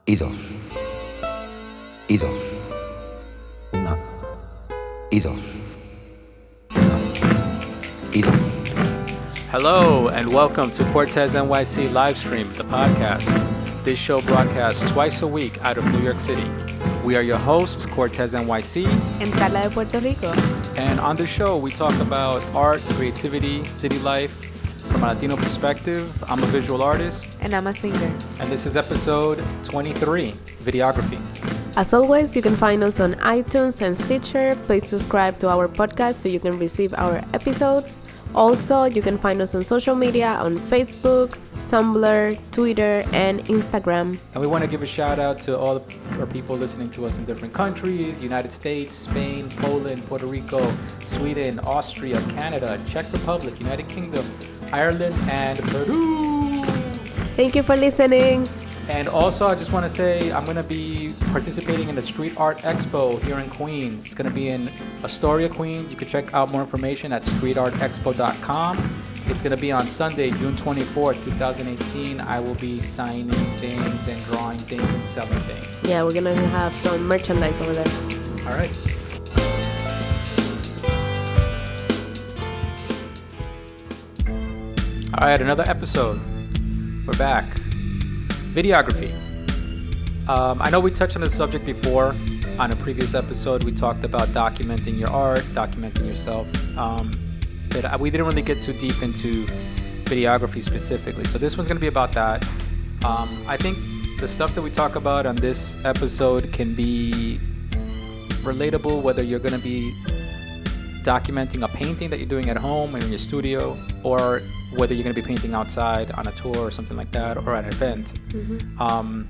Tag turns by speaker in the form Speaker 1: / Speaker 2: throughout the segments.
Speaker 1: y dos, y dos, una, y dos, una, y dos.
Speaker 2: Hello and welcome to Cortes NYC Livestream, the podcast. This show broadcasts twice a week out of New York City. We are your hosts, Cortes NYC
Speaker 3: and Carla de Puerto Rico.
Speaker 2: And on the show, we talk about art, creativity, city life from a Latino perspective. I'm a visual artist.
Speaker 3: And I'm a singer.
Speaker 2: And this is episode 23, Videography.
Speaker 3: As always, you can find us on iTunes and Stitcher. Please subscribe to our podcast so you can receive our episodes. Also, you can find us on social media on Facebook, Tumblr, Twitter, and Instagram.
Speaker 2: And we want to give a shout out to all our people listening to us in different countries: United States, Spain, Poland, Puerto Rico, Sweden, Austria, Canada, Czech Republic, United Kingdom, Ireland, and Peru.
Speaker 3: Thank you for listening.
Speaker 2: And also, I just want to say I'm going to be participating in the Street Art Expo here in Queens. It's going to be in Astoria, Queens. You can check out more information at streetartexpo.com. It's going to be on Sunday, June 24th, 2018. I will be signing things and drawing things and selling things.
Speaker 3: Yeah, we're going to have some merchandise over there.
Speaker 2: All right. All right, another episode. We're back. Videography. I know we touched on this subject before. On a previous episode, we talked about documenting your art, documenting yourself. But we didn't really get too deep into videography specifically. So this one's going to be about that. I think the stuff that we talk about on this episode can be relatable, whether you're going to be documenting a painting that you're doing at home or in your studio, or whether you're going to be painting outside on a tour or something like that, or at an event. Mm-hmm.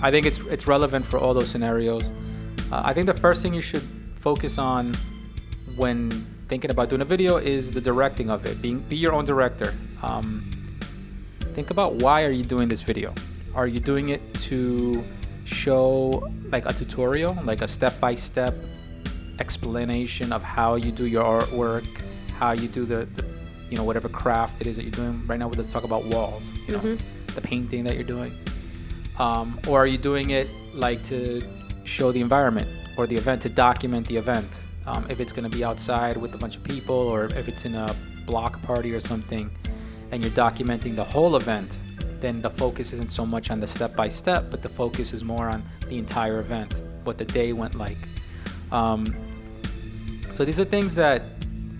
Speaker 2: I think it's relevant for all those scenarios. I think the first thing you should focus on when thinking about doing a video is the directing of it. Be your own director. Think about, why are you doing this video? Are you doing it to show like a tutorial, like a step-by-step explanation of how you do your artwork, how you do the whatever craft it is that you're doing? Right now, let's talk about walls, the painting that you're doing. Or are you doing it like to show the environment or the event, to document the event? If it's going to be outside with a bunch of people, or if it's in a block party or something, and you're documenting the whole event, then the focus isn't so much on the step-by-step, but the focus is more on the entire event, what the day went like. So these are things that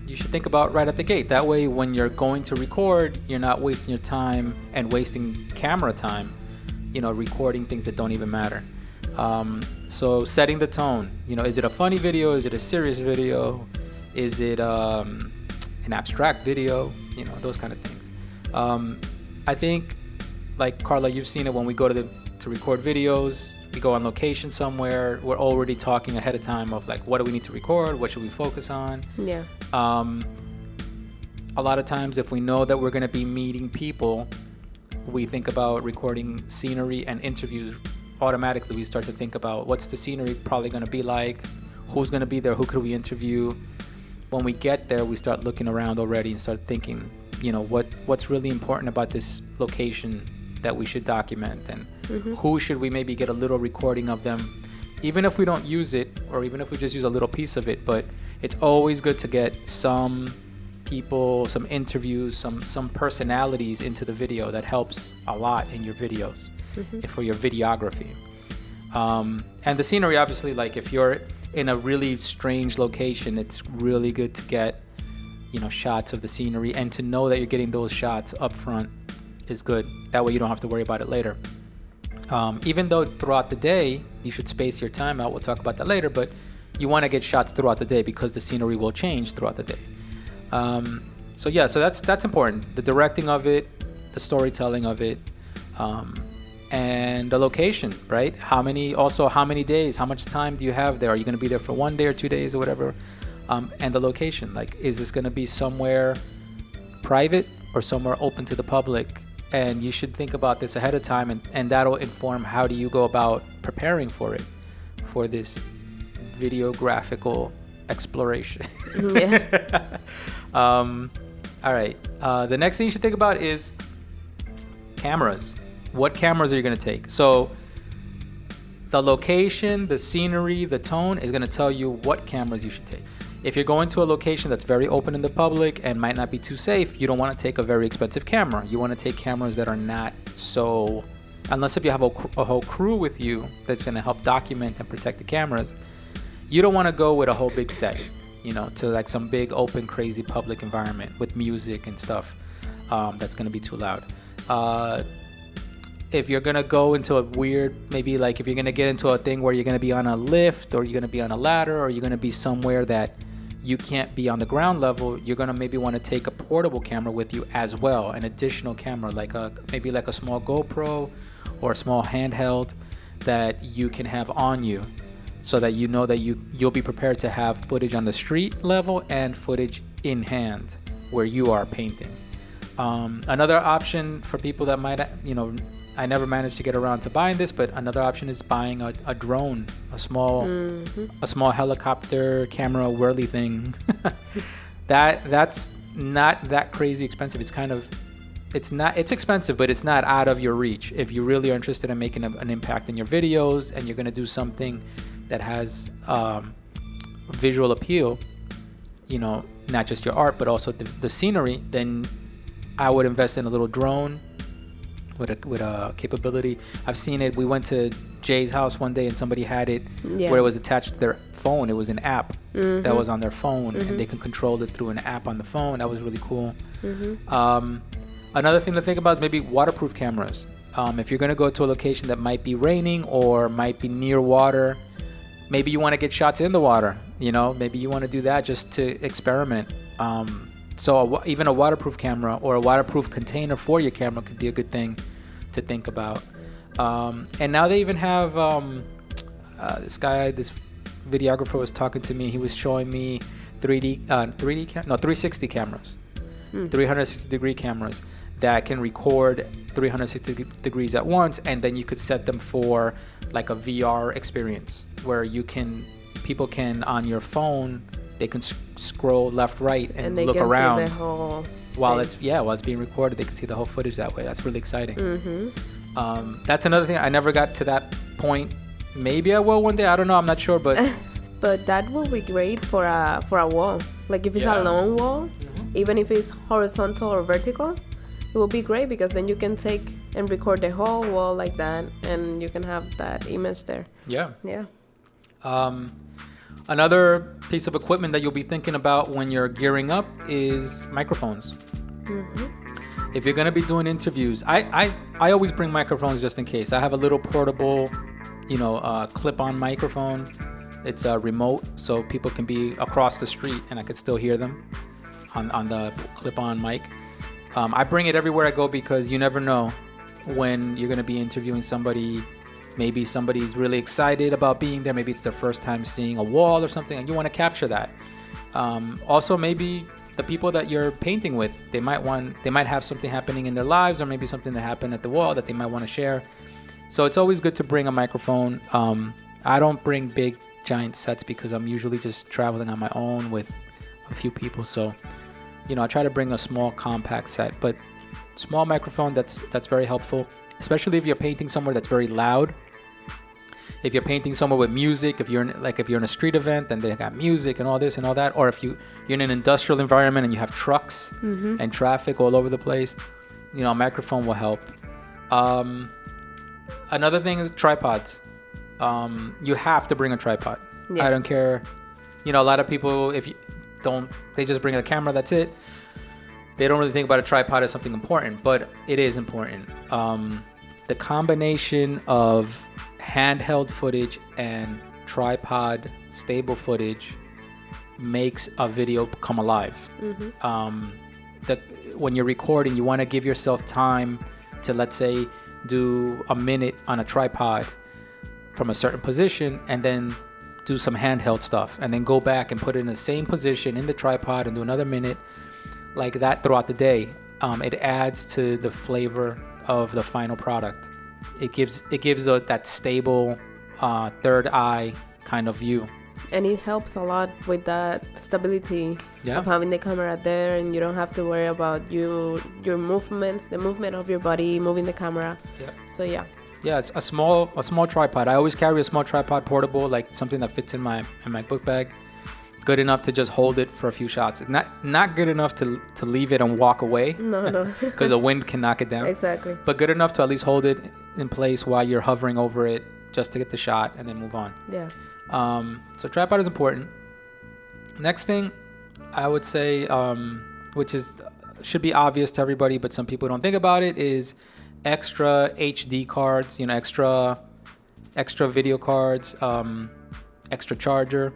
Speaker 2: you should think about right at the gate. That way, when you're going to record, you're not wasting your time and wasting camera time, recording things that don't even matter. So setting the tone, is it a funny video? Is it a serious video? Is it an abstract video? Those kind of things. I think, like Carla, you've seen it when we go to record videos. We go on location somewhere, we're already talking ahead of time of like, what do we need to record? What should we focus on?
Speaker 3: Yeah.
Speaker 2: A lot of times, if we know that we're going to be meeting people, we think about recording scenery and interviews. Automatically, we start to think about, what's the scenery probably going to be like? Who's going to be there? Who could we interview? When we get there, we start looking around already and start thinking, what's really important about this location that we should document, and who should we maybe get a little recording of them, even if we don't use it, or even if we just use a little piece of it. But it's always good to get some people, some interviews, some personalities into the video. That helps a lot in your videos, for your videography. And the scenery, obviously, like if you're in a really strange location, it's really good to get shots of the scenery, and to know that you're getting those shots up front is good. That way you don't have to worry about it later. Even though throughout the day you should space your time out, we'll talk about that later, but you want to get shots throughout the day because the scenery will change throughout the day. So that's important. The directing of it, the storytelling of it, and the location, right? How many days, how much time do you have there? Are you going to be there for 1 day or 2 days or whatever? And the location, like, is this going to be somewhere private or somewhere open to the public? And you should think about this ahead of time, and that'll inform how do you go about preparing for it, for this videographical exploration.
Speaker 3: Yeah.
Speaker 2: All right. The next thing you should think about is cameras. What cameras are you going to take? So The location, the scenery, the tone is going to tell you what cameras you should take. If you're going to a location that's very open in the public and might not be too safe, you don't want to take a very expensive camera. You want to take cameras that are not so, unless if you have a whole crew with you that's going to help document and protect the cameras, you don't want to go with a whole big set, you know, to like some big open crazy public environment with music and stuff. That's going to be too loud. If you're going to go into a weird, maybe like if you're going to get into a thing where you're going to be on a lift or you're going to be on a ladder or you're going to be somewhere that you can't be on the ground level, you're going to maybe want to take a portable camera with you as well, an additional camera, like maybe like a small GoPro or a small handheld that you can have on you so that you know that you'll be prepared to have footage on the street level and footage in hand where you are painting. Another option for people that might, you know, I never managed to get around to buying this, but another option is buying a drone, a small helicopter camera whirly thing. That's not that crazy expensive. It's expensive, but it's not out of your reach. If you really are interested in making an impact in your videos and you're going to do something that has visual appeal, you know, not just your art, but also the scenery, then I would invest in a little drone with a capability. I've seen it. We went to Jay's house one day and somebody had it where it was attached to their phone. It was an app that was on their phone and they can control it through an app on the phone. That was really cool. Another thing to think about is maybe waterproof cameras. If you're going to go to a location that might be raining or might be near water, maybe you want to get shots in the water, you know, maybe you want to do that just to experiment. So even a waterproof camera or a waterproof container for your camera could be a good thing to think about. And now they even have this videographer was talking to me. He was showing me 360 cameras, 360 degree cameras that can record 360 degrees at once, and then you could set them for like a VR experience where people can on your phone. They can scroll left, right, and look around while it's being recorded. They can see the whole footage that way. That's really exciting. That's another thing. I never got to that point. Maybe I will one day. I don't know. I'm not sure, but
Speaker 3: but that will be great for a wall. Like if it's a long wall, even if it's horizontal or vertical, it will be great because then you can take and record the whole wall like that, and you can have that image there. Yeah.
Speaker 2: Another piece of equipment that you'll be thinking about when you're gearing up is microphones. If you're going to be doing interviews, I always bring microphones just in case. I have a little portable, clip-on microphone. It's a remote, so people can be across the street and I could still hear them on the clip-on mic. I bring it everywhere I go because you never know when you're going to be interviewing somebody. Maybe somebody's really excited about being there. Maybe it's their first time seeing a wall or something, and you want to capture that. Also, maybe the people that you're painting with, they might have something happening in their lives, or maybe something that happened at the wall that they might want to share. So it's always good to bring a microphone. I don't bring big, giant sets because I'm usually just traveling on my own with a few people. So, I try to bring a small, compact set, but small microphone that's very helpful. Especially if you're painting somewhere that's very loud. If you're painting somewhere with music, if you're in a street event and they got music and all this and all that, or if you're in an industrial environment and you have trucks and traffic all over the place, a microphone will help. Another thing is tripods. You have to bring a tripod. Yeah. I don't care. A lot of people, they just bring a camera, that's it. They don't really think about a tripod as something important, but it is important. The combination of handheld footage and tripod stable footage makes a video come alive. When you're recording, you want to give yourself time to, let's say, do a minute on a tripod from a certain position and then do some handheld stuff and then go back and put it in the same position in the tripod and do another minute like that throughout the day. It adds to the flavor of the final product. It gives that stable third eye kind of view. And it helps a lot with that stability of having the camera there, and you don't have to worry about your movements, the movement of your body, moving the camera. Yeah. So Yeah, it's a small tripod. I always carry a small tripod, portable, like something that fits in my book bag. Good enough to just hold it for a few shots. Not good enough to leave it and walk away.
Speaker 3: No.
Speaker 2: Because the wind can knock it down.
Speaker 3: Exactly.
Speaker 2: But good enough to at least hold it in place while you're hovering over it, just to get the shot and then move on.
Speaker 3: Yeah.
Speaker 2: So tripod is important. Next thing, I would say, which should be obvious to everybody, but some people don't think about it, is extra HD cards. Extra video cards, extra charger.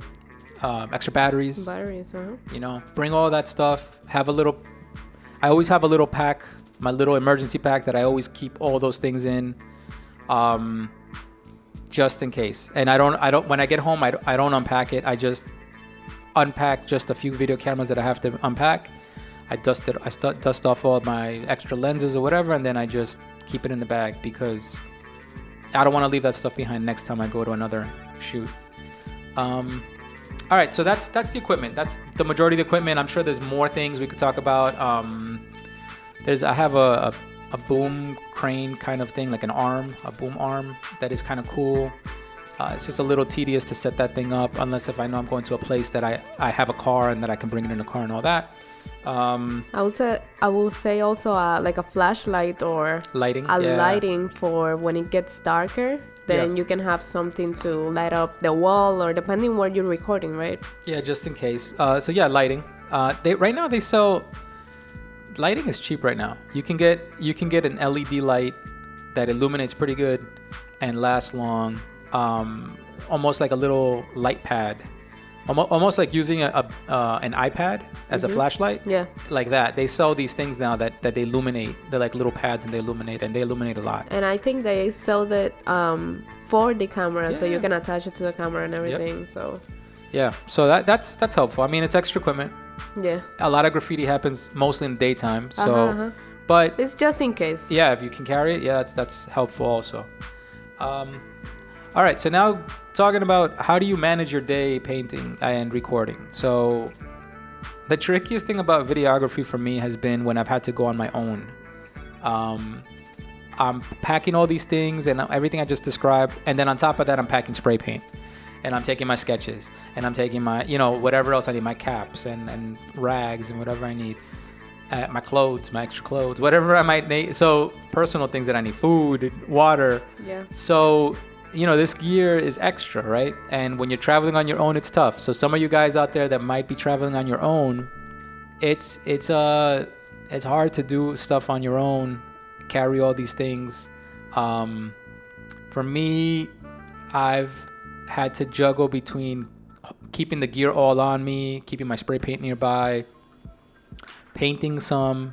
Speaker 2: Extra batteries. Bring all that stuff. I always have a little pack, my little emergency pack that I always keep all those things in, just in case. And I don't when I get home, I don't unpack it. I just unpack just a few video cameras that I have to unpack. I dust off all my extra lenses or whatever, and then I just keep it in the bag because I don't want to leave that stuff behind next time I go to another shoot. All right, so that's the equipment. That's the majority of the equipment. I'm sure there's more things we could talk about. I have a boom crane kind of thing, like a boom arm that is kind of cool. It's just a little tedious to set that thing up, unless if I know I'm going to a place that I have a car and that I can bring it in a car and all that.
Speaker 3: I will say also like a flashlight or lighting for when it gets darker. Then you can have something to light up the wall, or depending where you're recording, right? Yeah,
Speaker 2: just in case. Lighting. Right now they sell. Lighting is cheap right now. You can get an LED light that illuminates pretty good and lasts long. Almost like a little light pad. Almost like using an iPad as a flashlight.
Speaker 3: Yeah.
Speaker 2: Like that. They sell these things now that they illuminate. They're like little pads and they illuminate a lot.
Speaker 3: And I think they sell that for the camera, so you can attach it to the camera and everything. Yep. So.
Speaker 2: Yeah. So that's helpful. I mean, it's extra equipment.
Speaker 3: Yeah.
Speaker 2: A lot of graffiti happens mostly in the daytime. So, but
Speaker 3: it's just in case.
Speaker 2: Yeah, if you can carry it, that's helpful also. All right, so now talking about how do you manage your day painting and recording. So the trickiest thing about videography for me has been when I've had to go on my own. I'm packing all these things and everything I just described, and then on top of that, I'm packing spray paint. And I'm taking my sketches, and I'm taking my, whatever else I need, my caps and rags and whatever I need. My clothes, my extra clothes, whatever I might need. So personal things that I need, food, water.
Speaker 3: Yeah. So...
Speaker 2: this gear is extra, right? And when you're traveling on your own, it's tough. So some of you guys out there that might be traveling on your own, it's hard to do stuff on your own, carry all these things. For me, I've had to juggle between keeping the gear all on me, keeping my spray paint nearby, painting some,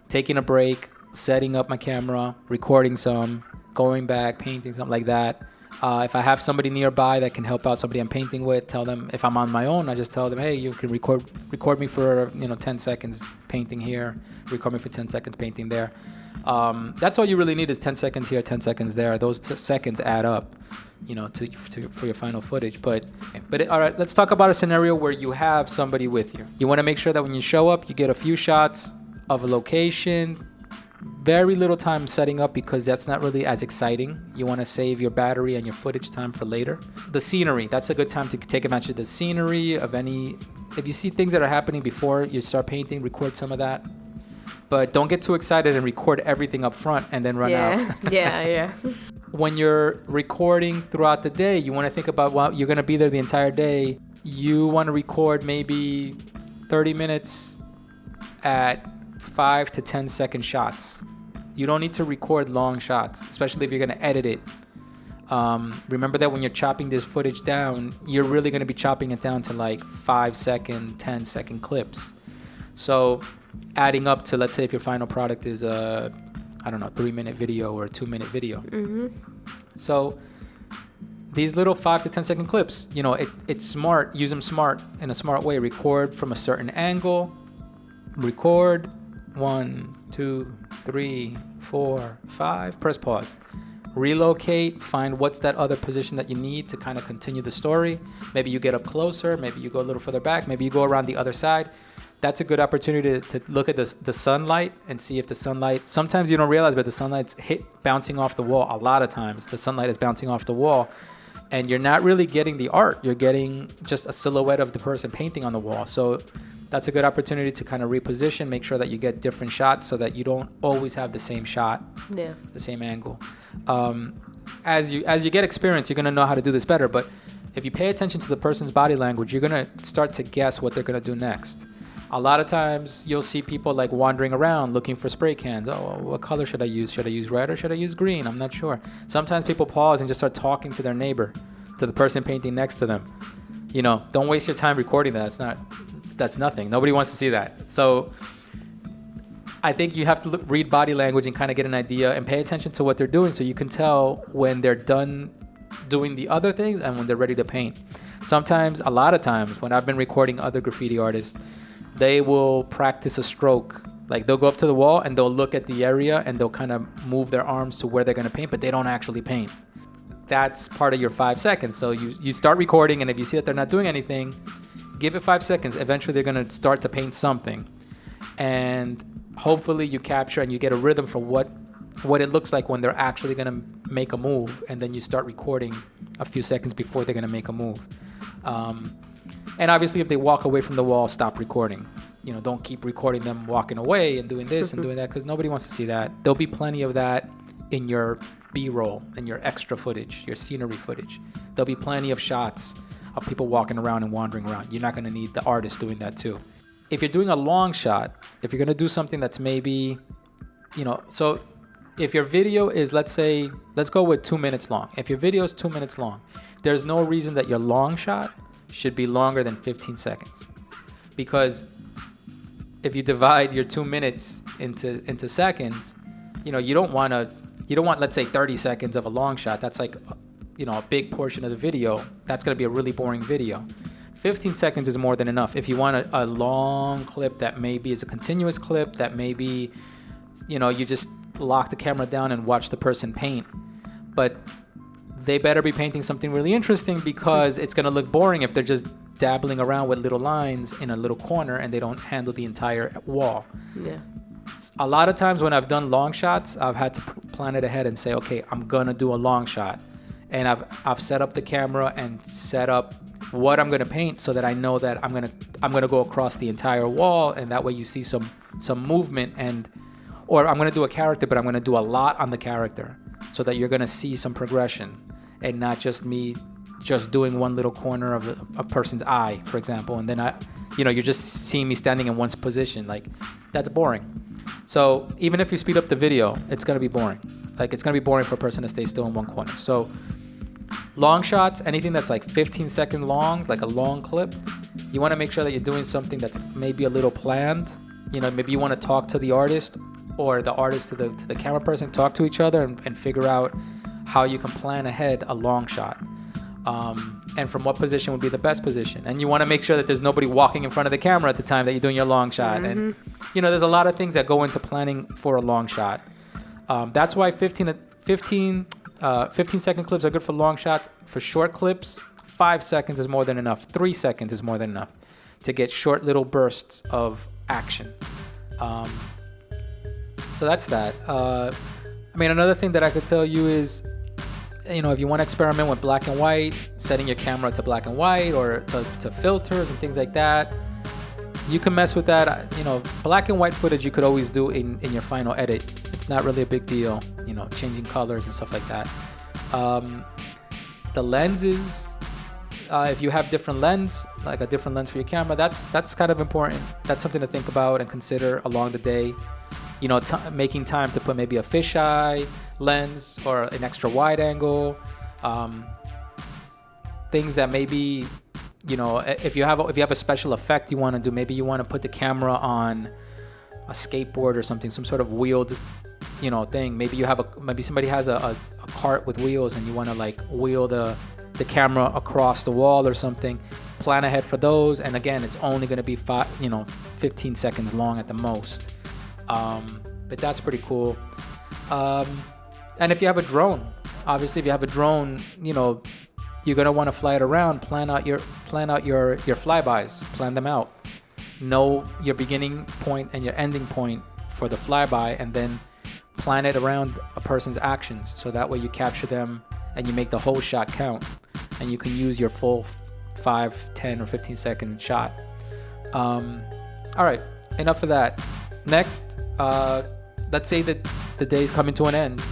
Speaker 2: taking a break, setting up my camera, recording some, going back, painting, something like that. If I have somebody nearby that can help out somebody I'm painting with, tell them. If I'm on my own, I just tell them, hey, you can record me for 10 seconds painting here, record me for 10 seconds painting there. That's all you really need is 10 seconds here, 10 seconds there. Those seconds add up, for your final footage. But all right, let's talk about a scenario where you have somebody with you. You want to make sure that when you show up, you get a few shots of a location. Very little time setting up because that's not really as exciting. You want to save your battery and your footage time for later. The scenery, that's a good time to take advantage of the scenery if you see things that are happening before you start painting, record some of that. But don't get too excited and record everything up front and then run out.
Speaker 3: Yeah.
Speaker 2: When you're recording throughout the day, you want to think about, you're going to be there the entire day. You want to record maybe 30 minutes at 5 to 10 second shots. You don't need to record long shots, especially if you're going to edit it. Remember that when you're chopping this footage down, you're really going to be chopping it down to like 5 second, 10 second clips. So adding up to, let's say if your final product is a 3-minute video or a 2-minute video. Mm-hmm. So these little 5 to 10 second clips, it's smart. Use them smart, in a smart way. Record from a certain angle. Record 1, 2, 3, 4, 5. Press pause. Relocate. Find what's that other position that you need to kind of continue the story. Maybe you get up closer. Maybe you go a little further back. Maybe you go around the other side. that's a good opportunity to look at the sunlight and see if the sunlight, sometimes you don't realize, but the sunlight's bouncing off the wall. A lot of times the sunlight is bouncing off the wall and you're not really getting the art. You're getting just a silhouette of the person painting on the wall. So that's a good opportunity to kind of reposition, make sure that you get different shots so that you don't always have the same shot, the same angle. As you get experience, you're going to know how to do this better. But if you pay attention to the person's body language, you're going to start to guess what they're going to do next. A lot of times you'll see people like wandering around looking for spray cans. Oh, what color should I use? Should I use red or should I use green? I'm not sure. Sometimes people pause and just start talking to their neighbor, to the person painting next to them. You know, don't waste your time recording that. That's nothing. Nobody wants to see that. So I think you have to read body language and kind of get an idea and pay attention to what they're doing so you can tell when they're done doing the other things and when they're ready to paint. Sometimes, a lot of times, when I've been recording other graffiti artists, they will practice a stroke. Like they'll go up to the wall and they'll look at the area and they'll kind of move their arms to where they're going to paint, but they don't actually paint. That's part of your 5 seconds. So you start recording, and if you see that they're not doing anything, give it 5 seconds. Eventually they're going to start to paint something. And hopefully you capture and you get a rhythm for what it looks like when they're actually going to make a move. And then you start recording a few seconds before they're going to make a move. And obviously if they walk away from the wall, stop recording. You know, don't keep recording them walking away and doing this and doing that, because nobody wants to see that. There'll be plenty of that in your B-roll and your extra footage, your scenery footage. There'll be plenty of shots of people walking around and wandering around. You're not going to need the artist doing that too. If you're doing a long shot, if you're going to do something that's maybe, you know, so if your video is, let's go with 2 minutes long. If your video is 2 minutes long, there's no reason that your long shot should be longer than 15 seconds. Because if you divide your 2 minutes into seconds, you know, you don't want, let's say 30 seconds of a long shot. That's like, you know, a big portion of the video. That's going to be a really boring video. 15 seconds is more than enough. If you want a long clip that maybe is a continuous clip, that maybe, you know, you just lock the camera down and watch the person paint. But they better be painting something really interesting, because it's going to look boring if they're just dabbling around with little lines in a little corner and they don't handle the entire wall. Yeah. A lot of times when I've done long shots, I've had to plan it ahead and say, okay, I'm going to do a long shot. And I've set up the camera and set up what I'm going to paint so that I know that I'm going to go across the entire wall, and that way you see some movement, or I'm going to do a character, but I'm going to do a lot on the character so that you're going to see some progression, and not just me just doing one little corner of a person's eye, for example, and then you're just seeing me standing in one position. Like, that's boring. So even if you speed up the video, it's going to be boring. Like, it's going to be boring for a person to stay still in one corner. So long shots, anything that's like 15 seconds long, like a long clip, you want to make sure that you're doing something that's maybe a little planned. You know, maybe you want to talk to the artist, or the artist to the camera person, talk to each other and figure out how you can plan ahead a long shot. And from what position would be the best position. And you want to make sure that there's nobody walking in front of the camera at the time that you're doing your long shot. Mm-hmm. And, you know, there's a lot of things that go into planning for a long shot. That's why 15 second clips are good for long shots. For short clips, 5 seconds is more than enough. 3 seconds is more than enough to get short little bursts of action. So that's that. I mean, another thing that I could tell you is, you know, if you want to experiment with black and white, setting your camera to black and white, or to filters and things like that, you can mess with that. You know, black and white footage you could always do in your final edit. It's not really a big deal, you know, changing colors and stuff like that. The lenses, if you have different lens, like a different lens for your camera, that's kind of important. That's something to think about and consider along the day. You know, making time to put maybe a fisheye lens or an extra wide angle, things that maybe, you know, if you have a special effect you want to do, maybe you want to put the camera on a skateboard or something, some sort of wheeled, you know, thing. Maybe maybe somebody has a cart with wheels and you want to like wheel the camera across the wall or something. Plan ahead for those, and again, it's only going to be 15 seconds long at the most. But that's pretty cool. And if you have a drone, obviously, if you have a drone, you know, you're gonna want to fly it around. Plan out your flybys. Plan them out. know your beginning point and your ending point for the flyby, and then plan it around a person's actions. So that way you capture them and you make the whole shot count, and you can use your full 5, 10, or 15 second shot. All right, enough of that. Next, let's say that the day's coming to an end.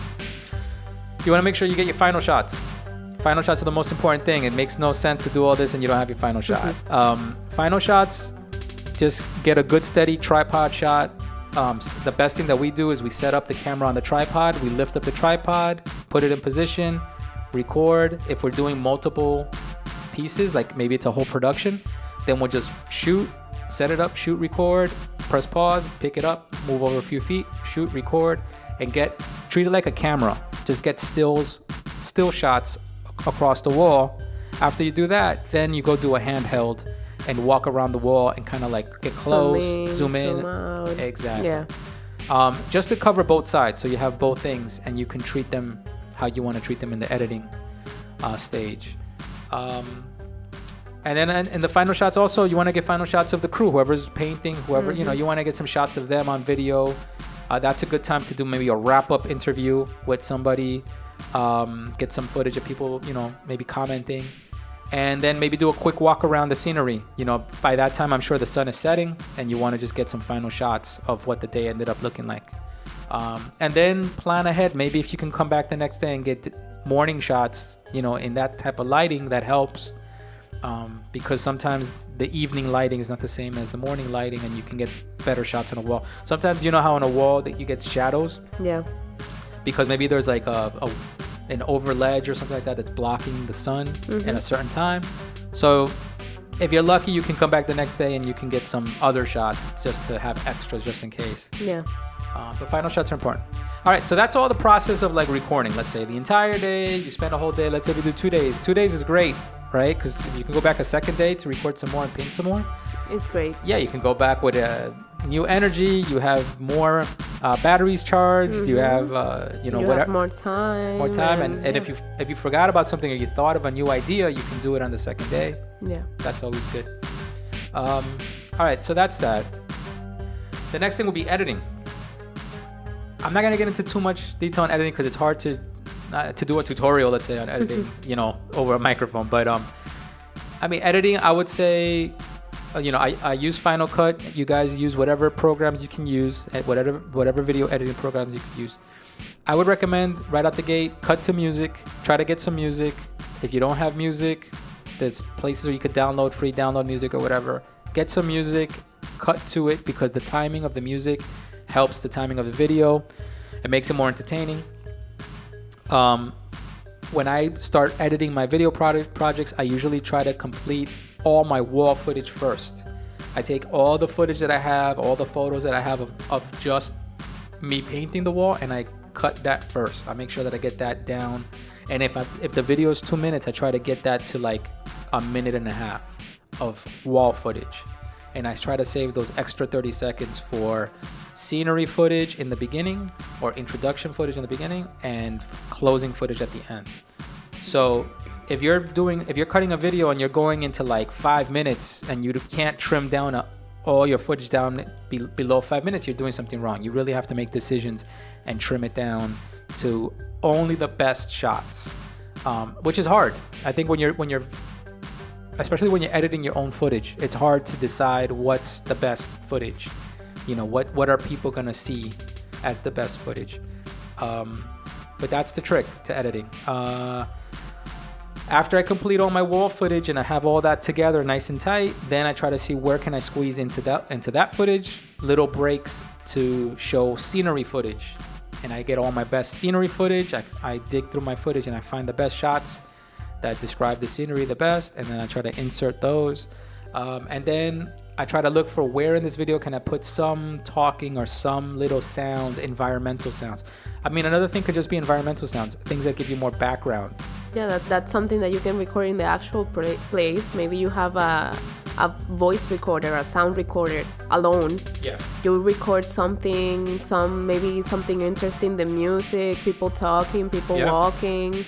Speaker 2: You want to make sure you get your final shots. Final shots are the most important thing. It makes no sense to do all this and you don't have your final shot. Final shots, just get a good steady tripod shot. The best thing that we do is we set up the camera on the tripod. We lift up the tripod, put it in position, record. If we're doing multiple pieces, like maybe it's a whole production, then we'll just shoot, set it up, shoot, record, press pause, pick it up, move over a few feet, shoot, record, and treat it like a camera. Just get still shots across the wall. After you do that, then you go do a handheld and walk around the wall and kind of like get close, zoom in.
Speaker 3: Out.
Speaker 2: Exactly.
Speaker 3: Yeah.
Speaker 2: Just to cover both sides, so you have both things and you can treat them how you want to treat them in the editing stage. And then in the final shots also, you want to get final shots of the crew, whoever's painting, whoever, you want to get some shots of them on video. That's a good time to do maybe a wrap-up interview with somebody, get some footage of people, maybe commenting, and then maybe do a quick walk around the scenery. By that time, I'm sure the sun is setting and you want to just get some final shots of what the day ended up looking like. And then plan ahead. Maybe if you can come back the next day and get morning shots, in that type of lighting, that helps. Because sometimes the evening lighting is not the same as the morning lighting, and you can get better shots on a wall. Sometimes how on a wall that you get shadows?
Speaker 3: Yeah.
Speaker 2: Because maybe there's like an over ledge or something like that that's blocking the sun at a certain time. So if you're lucky, you can come back the next day and you can get some other shots just to have extras just in case.
Speaker 3: Yeah.
Speaker 2: But final shots are important. All right, so that's all the process of like recording. Let's say the entire day, you spend a whole day. Let's say we do 2 days. 2 days is great, right? Because if you can go back a second day to record some more and paint some more. It's
Speaker 3: great.
Speaker 2: Yeah, you can go back with new energy. You have more batteries charged. You have,
Speaker 3: you
Speaker 2: whatever.
Speaker 3: have more time.
Speaker 2: More time, and if you forgot about something or you thought of a new idea, you can do it on the second day.
Speaker 3: Yeah.
Speaker 2: That's always good. All right, so that's that. The next thing will be editing. I'm not gonna get into too much detail on editing because it's hard to do a tutorial, let's say, on editing, over a microphone. But editing, I would say, I use Final Cut. You guys use whatever programs you can use, whatever video editing programs you can use. I would recommend right out the gate, cut to music. Try to get some music. If you don't have music, there's places where you could free download music or whatever. Get some music, cut to it, because the timing of the music helps the timing of the video. It makes it more entertaining. When I start editing my video projects, I usually try to complete all my wall footage first. I take all the footage that I have, all the photos that I have of just me painting the wall, and I cut that first. I make sure that I get that down. And if the video is 2 minutes, I try to get that to like a minute and a half of wall footage. And I try to save those extra 30 seconds for scenery footage in the beginning, or introduction footage in the beginning, and closing footage at the end. So if you're cutting a video and you're going into like 5 minutes and you can't trim down all your footage down below 5 minutes, you're doing something wrong. You really have to make decisions and trim it down to only the best shots, which is hard. I think when you're especially when you're editing your own footage, it's hard to decide what's the best footage. What are people gonna see as the best footage? But that's the trick to editing. After I complete all my wall footage and I have all that together nice and tight, then I try to see where can I squeeze into that footage, little breaks to show scenery footage. And I get all my best scenery footage. I dig through my footage and I find the best shots that describe the scenery the best, and then I try to insert those. And then I try to look for where in this video can I put some talking or some little sounds, environmental sounds. Another thing could just be environmental sounds, things that give you more background.
Speaker 3: Yeah, that's something that you can record in the actual place. Maybe you have a voice recorder, a sound recorder alone.
Speaker 2: Yeah. You
Speaker 3: record something, maybe something interesting, the music, people talking, people walking.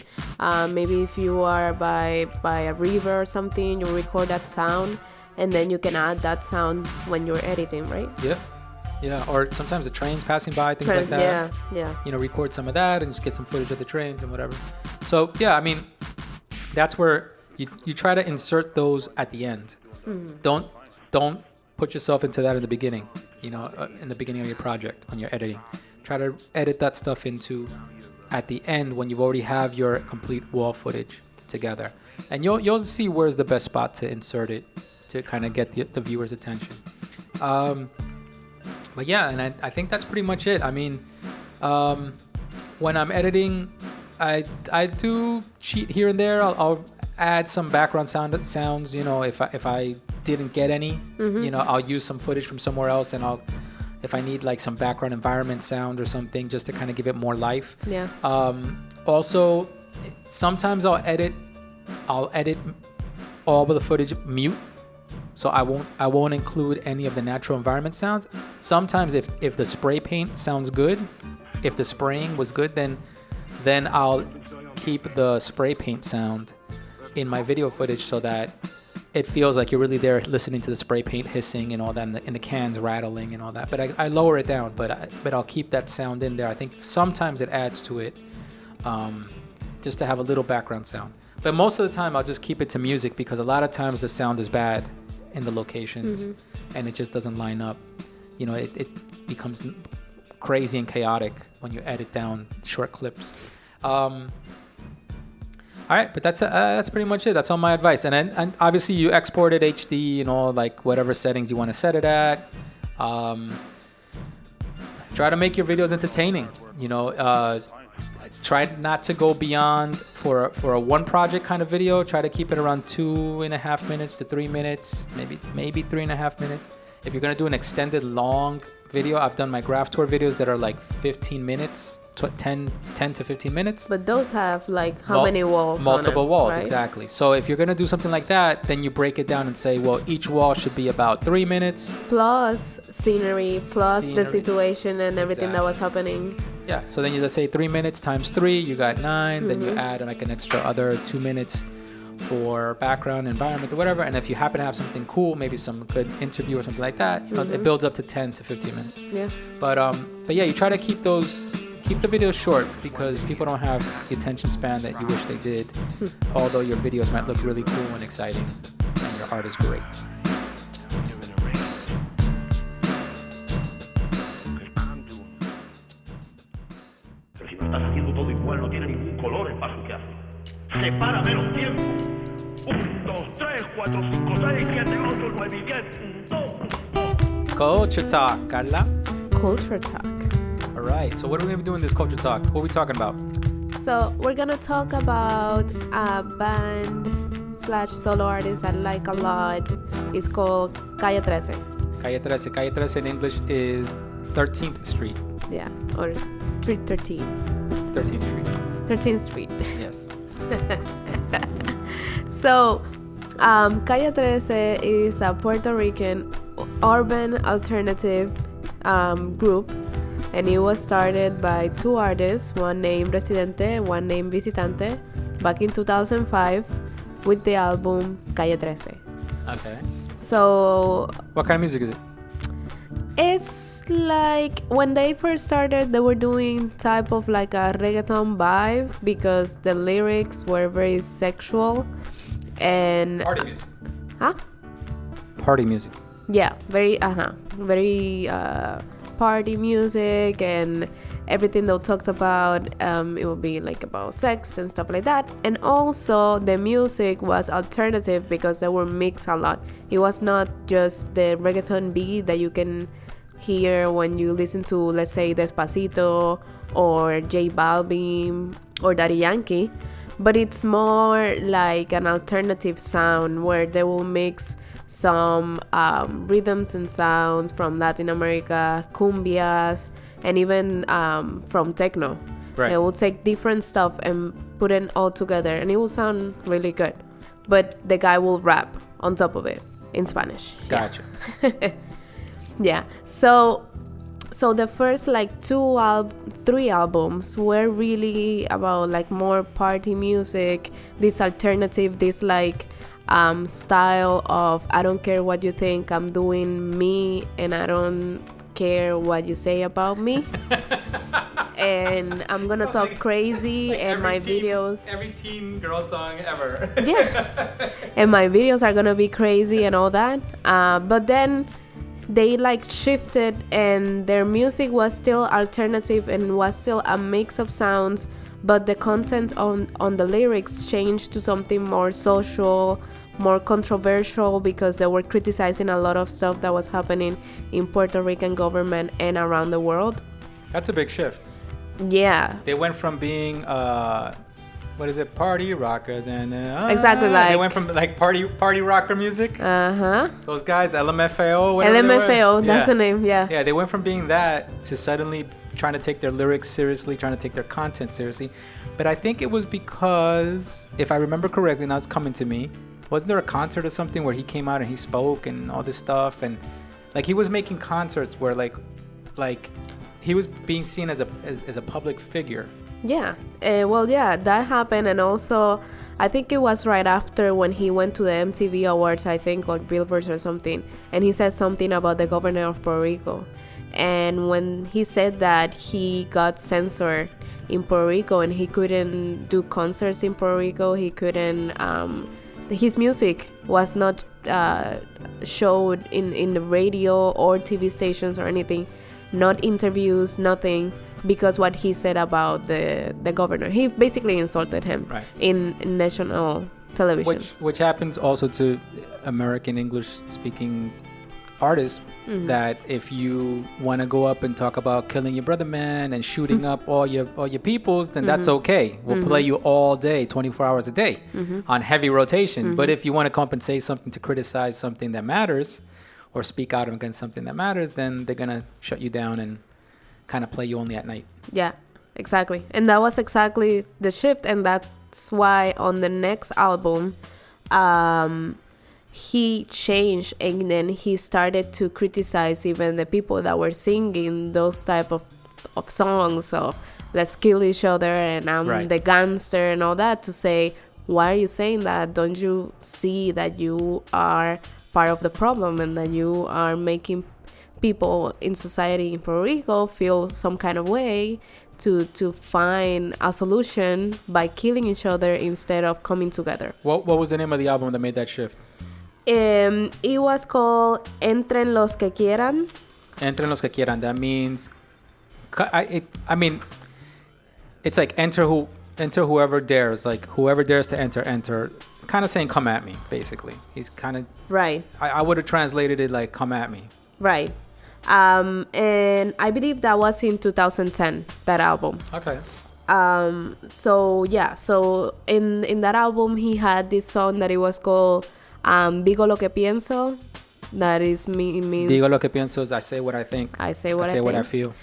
Speaker 3: Maybe if you are by a river or something, you record that sound. and then you can add that sound when you're editing, right?
Speaker 2: Yeah, or sometimes the trains passing by, things like that.
Speaker 3: Yeah.
Speaker 2: You know, record some of that and just get some footage of the trains and whatever. So yeah, I mean, that's where you try to insert those at the end. Don't put yourself into that in the beginning. You know, in the beginning of your project when you're editing, try to edit that stuff into at the end when you've already have your complete wall footage together, and you'll see where's the best spot to insert it to kind of get the viewer's attention. But yeah, and I think that's pretty much it. I mean, when I'm editing, I do cheat here and there. I'll add some background sounds. You know, if I didn't get any, you know, I'll use some footage from somewhere else, and if I need like some background environment sound or something, just to kind of give it more life.
Speaker 3: Yeah.
Speaker 2: Also, sometimes I'll edit all of the footage mute. So I won't include any of the natural environment sounds. Sometimes if the spray paint sounds good, if the spraying was good, then I'll keep the spray paint sound in my video footage so that it feels like you're really there listening to the spray paint hissing and all that, and the cans rattling and all that. But I lower it down, but I'll keep that sound in there. I think sometimes it adds to it, just to have a little background sound. But most of the time I'll just keep it to music, because a lot of times the sound is bad in the locations and it just doesn't line up. You know, it becomes crazy and chaotic when you edit down short clips. All right, but that's pretty much it. That's all my advice. And obviously you export it HD and all, like whatever settings you want to set it at. Try to make your videos entertaining. You know, try not to go beyond for a one project kind of video. Try to keep it around 2.5 minutes to 3 minutes, maybe 3.5 minutes. If you're gonna do an extended long video, I've done my graph tour videos that are like 15 minutes, 10 to 15 minutes.
Speaker 3: But those have like how many walls?
Speaker 2: Multiple walls,
Speaker 3: right?
Speaker 2: Exactly. So if you're gonna do something like that, then you break it down and say, well, each wall should be about 3 minutes.
Speaker 3: Plus scenery, plus the situation and everything that was happening.
Speaker 2: Yeah, so then you just say 3 minutes times 3, you got 9. Then you add like an extra other 2 minutes for background, environment, or whatever. And if you happen to have something cool, maybe some good interview or something like that, you know, it builds up to 10 to 15 minutes. Yeah. But yeah, you try to keep the videos short, because people don't have the attention span that you wish they did. Although your videos might look really cool and exciting, and your art is great.
Speaker 4: Estás haciendo todo igual, no tiene ningún color el paso que hace. Separa menos tiempo. 1, 2, 3, 4, 5, 6, 7, 8, 9 y 10.
Speaker 2: Culture talk, Carla.
Speaker 3: Culture talk.
Speaker 2: All right, so what are we going to be doing in this culture talk? What are we talking about?
Speaker 3: So we're going to talk about a band / solo artist I like a lot. It's called Calle 13.
Speaker 2: Calle 13. Calle 13 in English is 13th Street.
Speaker 3: Yeah, or Street 13.
Speaker 2: 13th Street.
Speaker 3: 13th Street.
Speaker 2: Yes.
Speaker 3: So, Calle 13 is a Puerto Rican urban alternative group, and it was started by 2 artists, one named Residente, one named Visitante, back in 2005 with the album Calle 13.
Speaker 2: Okay.
Speaker 3: So,
Speaker 2: what kind of music is it?
Speaker 3: It's like when they first started, they were doing type of like a reggaeton vibe, because the lyrics were very sexual and
Speaker 2: party music.
Speaker 3: Huh?
Speaker 2: Party music.
Speaker 3: Yeah, very party music, and everything they talked about, it would be like about sex and stuff like that. And also the music was alternative, because they were mixed a lot. It was not just the reggaeton beat that you can hear when you listen to, let's say, Despacito or J Balvin or Daddy Yankee, but it's more like an alternative sound where they will mix some rhythms and sounds from Latin America, cumbias, and even from techno. Right. They will take different stuff and put it all together, and it will sound really good. But the guy will rap on top of it in Spanish.
Speaker 2: Gotcha.
Speaker 3: Yeah. Yeah. So the first like 3 albums were really about like more party music, this alternative, this like style of I don't care what you think, I'm doing me, and I don't care what you say about me. And I'm gonna talk crazy, and my videos.
Speaker 2: Every teen girl song ever.
Speaker 3: Yeah. And my videos are gonna be crazy and all that. But then they like shifted, and their music was still alternative and was still a mix of sounds, but the content on the lyrics changed to something more social, more controversial, because they were criticizing a lot of stuff that was happening in Puerto Rican government and around the world.
Speaker 2: That's a big shift.
Speaker 3: Yeah.
Speaker 2: They went from being party rocker, then
Speaker 3: exactly, like
Speaker 2: they went from like party rocker music. Those guys, LMFAO.
Speaker 3: LMFAO, that's the name. Yeah.
Speaker 2: Yeah, they went from being that to suddenly trying to take their lyrics seriously, trying to take their content seriously. But I think it was because, if I remember correctly, now it's coming to me, wasn't there a concert or something where he came out and he spoke and all this stuff, and like he was making concerts where like he was being seen as a public figure.
Speaker 3: Yeah. Yeah, that happened. And also, I think it was right after when he went to the MTV Awards, I think, or Billboards or something, and he said something about the governor of Puerto Rico. And when he said that, he got censored in Puerto Rico, and he couldn't do concerts in Puerto Rico. He couldn't, his music was not showed in the radio or TV stations or anything. Not interviews, nothing, because what he said about the governor. He basically insulted him in national television.
Speaker 2: Which happens also to American English-speaking artists, that if you want to go up and talk about killing your brother man and shooting up all your peoples, then that's okay. We'll play you all day, 24 hours a day, on heavy rotation. But if you want to come up and say something to criticize something that matters, or speak out against something that matters, then they're gonna shut you down and kind of play you only at night.
Speaker 3: Yeah, exactly. And that was exactly the shift, and that's why on the next album, he changed, and then he started to criticize even the people that were singing those type of songs. So let's kill each other, and I'm the gangster and all that, to say, why are you saying that? Don't you see that you are part of the problem, and that you are making people in society in Puerto Rico feel some kind of way to find a solution by killing each other instead of coming together.
Speaker 2: What was the name of the album that made that shift?
Speaker 3: It was called Entren los que quieran.
Speaker 2: Entren los que quieran. That means, I mean, it's like enter whoever dares. Like whoever dares to enter. Kind of saying come at me, basically. He's kind of
Speaker 3: right. I
Speaker 2: would have translated it like come at me.
Speaker 3: Right. And I believe that was in 2010, that album.
Speaker 2: Okay.
Speaker 3: So in that album he had this song that it was called Digo lo que pienso. That is means
Speaker 2: Digo lo que pienso is I say what I think.
Speaker 3: I say what I
Speaker 2: feel.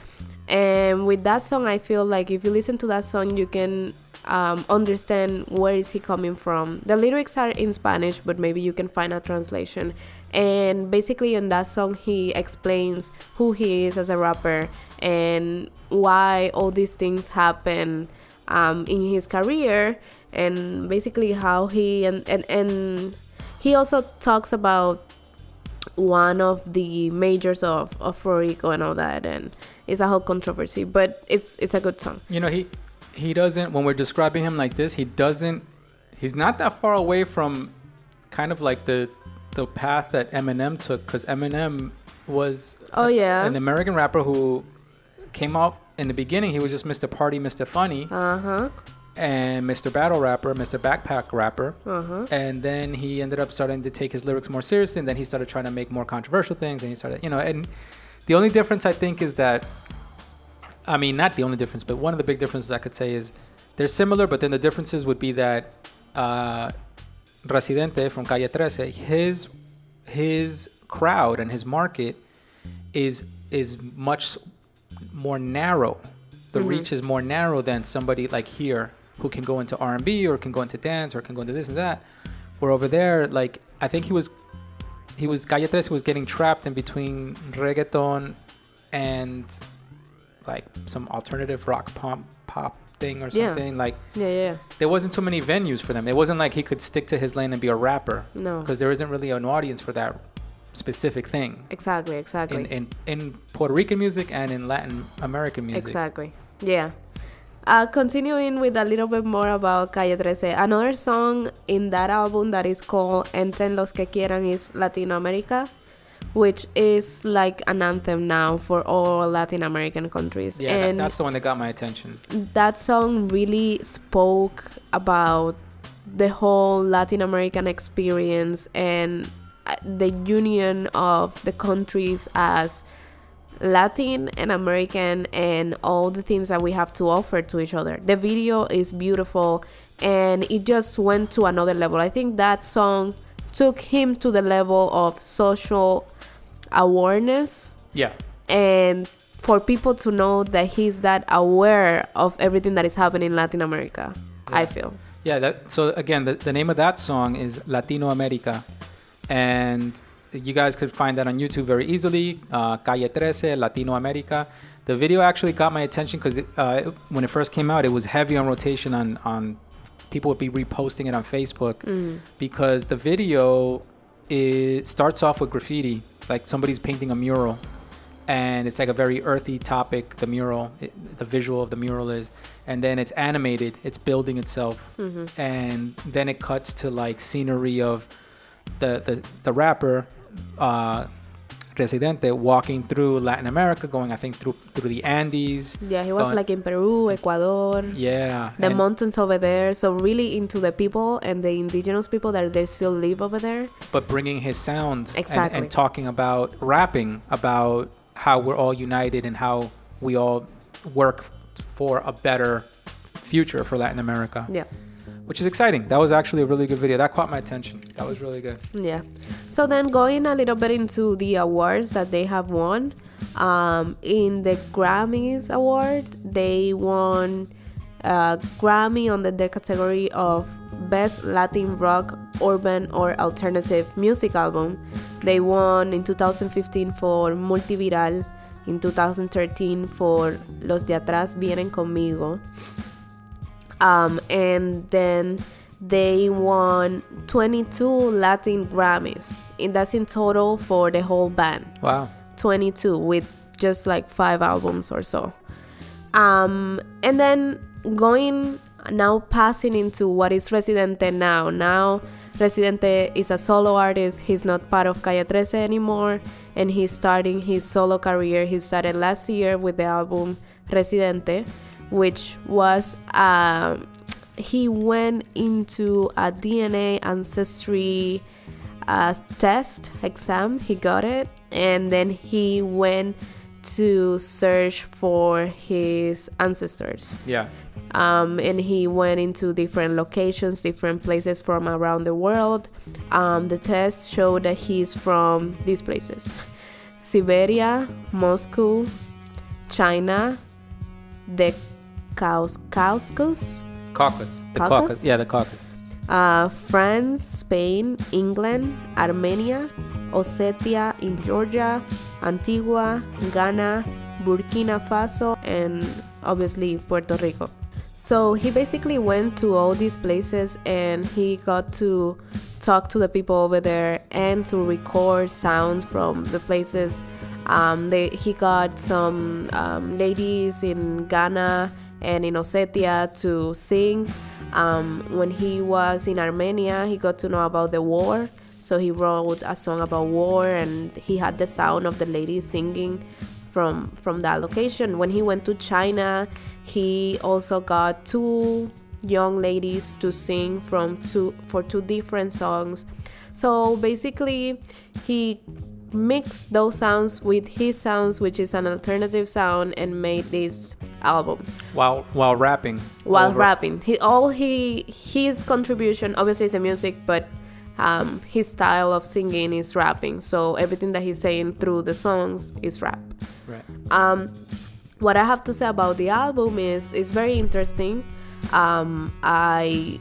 Speaker 3: And with that song, I feel like if you listen to that song, you can understand where is he coming from. The lyrics are in Spanish, but maybe you can find a translation. And basically in that song, he explains who he is as a rapper and why all these things happen in his career, and basically how he and he also talks about one of the majors of Puerto Rico and all that, and it's a whole controversy, but it's a good song.
Speaker 2: You know, he doesn't, when we're describing him like this, he's not that far away from kind of like the path that Eminem took, because Eminem was an American rapper who came out in the beginning. He was just Mr. Party, Mr. Funny, and Mr. Battle Rapper, Mr. Backpack Rapper, and then he ended up starting to take his lyrics more seriously, and then he started trying to make more controversial things, and he started, and the only difference I think is that, I mean, not the only difference, but one of the big differences I could say is they're similar, but then the differences would be that Residente from Calle 13, his crowd and his market is much more narrow. The reach is more narrow than somebody like here who can go into R&B or can go into dance or can go into this and that. Where over there, like, I think he was Calle 13 was getting trapped in between reggaeton and like some alternative rock pop thing or
Speaker 3: Yeah.
Speaker 2: something. Like,
Speaker 3: Yeah.
Speaker 2: there wasn't too many venues for them. It wasn't like he could stick to his lane and be a rapper.
Speaker 3: No.
Speaker 2: Because there isn't really an audience for that specific thing.
Speaker 3: Exactly.
Speaker 2: In Puerto Rican music and in Latin American music.
Speaker 3: Exactly. Yeah. Continuing with a little bit more about Calle 13. Another song in that album that is called Entren los que quieran is Latino America, which is like an anthem now for all Latin American countries.
Speaker 2: Yeah,
Speaker 3: and
Speaker 2: that's the one that got my attention.
Speaker 3: that song really spoke about the whole Latin American experience and the union of the countries as Latin and American and all the things that we have to offer to each other. The video is beautiful and it just went to another level. I think that song took him to the level of social awareness
Speaker 2: Yeah.
Speaker 3: and for people to know that he's that aware of everything that is happening in Latin America.
Speaker 2: Yeah.
Speaker 3: I feel.
Speaker 2: Yeah, so again, the name of that song is Latino America. And you guys could find that on YouTube very easily. Calle 13, Latino America. The video actually got my attention because when it first came out, it was heavy on rotation on people would be reposting it on Facebook because the video starts off with graffiti, like somebody's painting a mural. And it's like a very earthy topic, the mural, the visual of the mural is. And then it's animated, it's building itself. And then it cuts to like scenery of the rapper, Residente, walking through Latin America, going, I think, through the Andes.
Speaker 3: Yeah, he was like in Peru, Ecuador.
Speaker 2: Yeah.
Speaker 3: The mountains over there. So really into the people and the indigenous people that they still live over there.
Speaker 2: But bringing his sound
Speaker 3: Exactly.
Speaker 2: and talking about, rapping about how we're all united and how we all work for a better future for Latin America.
Speaker 3: Yeah.
Speaker 2: Which is exciting. That was actually a really good video. That caught my attention. That was really good.
Speaker 3: Yeah. So then going a little bit into the awards that they have won. In the Grammys award, they won a Grammy under the category of Best Latin Rock, Urban or Alternative Music Album. They won in 2015 for Multiviral, in 2013 for Los de Atrás Vienen Conmigo. And then they won 22 Latin Grammys. And that's in total for the whole band.
Speaker 2: Wow.
Speaker 3: 22 with just like 5 albums or so. And then passing into what is Residente now. Now Residente is a solo artist. He's not part of Calle 13 anymore. And he's starting his solo career. He started last year with the album Residente, which was he went into a DNA ancestry test exam. He got it, and then he went to search for his ancestors.
Speaker 2: Yeah.
Speaker 3: And he went into different locations, different places from around the world. The test showed that he's from these places: Siberia, Moscow, China, the Caucasus.
Speaker 2: Yeah, the Caucasus.
Speaker 3: France, Spain, England, Armenia, Ossetia in Georgia, Antigua, Ghana, Burkina Faso, and obviously Puerto Rico. So he basically went to all these places and he got to talk to the people over there and to record sounds from the places. He got some ladies in Ghana and in Ossetia to sing. When he was in Armenia, he got to know about the war. So he wrote a song about war and he had the sound of the ladies singing from that location. When he went to China, he also got 2 young ladies to sing for 2 different songs. So basically, he mixed those sounds with his sounds, which is an alternative sound, and made this album
Speaker 2: While rapping.
Speaker 3: rapping. His contribution obviously is the music, but his style of singing is rapping. So everything that he's saying through the songs is rap.
Speaker 2: Right.
Speaker 3: What I have to say about the album is very interesting. I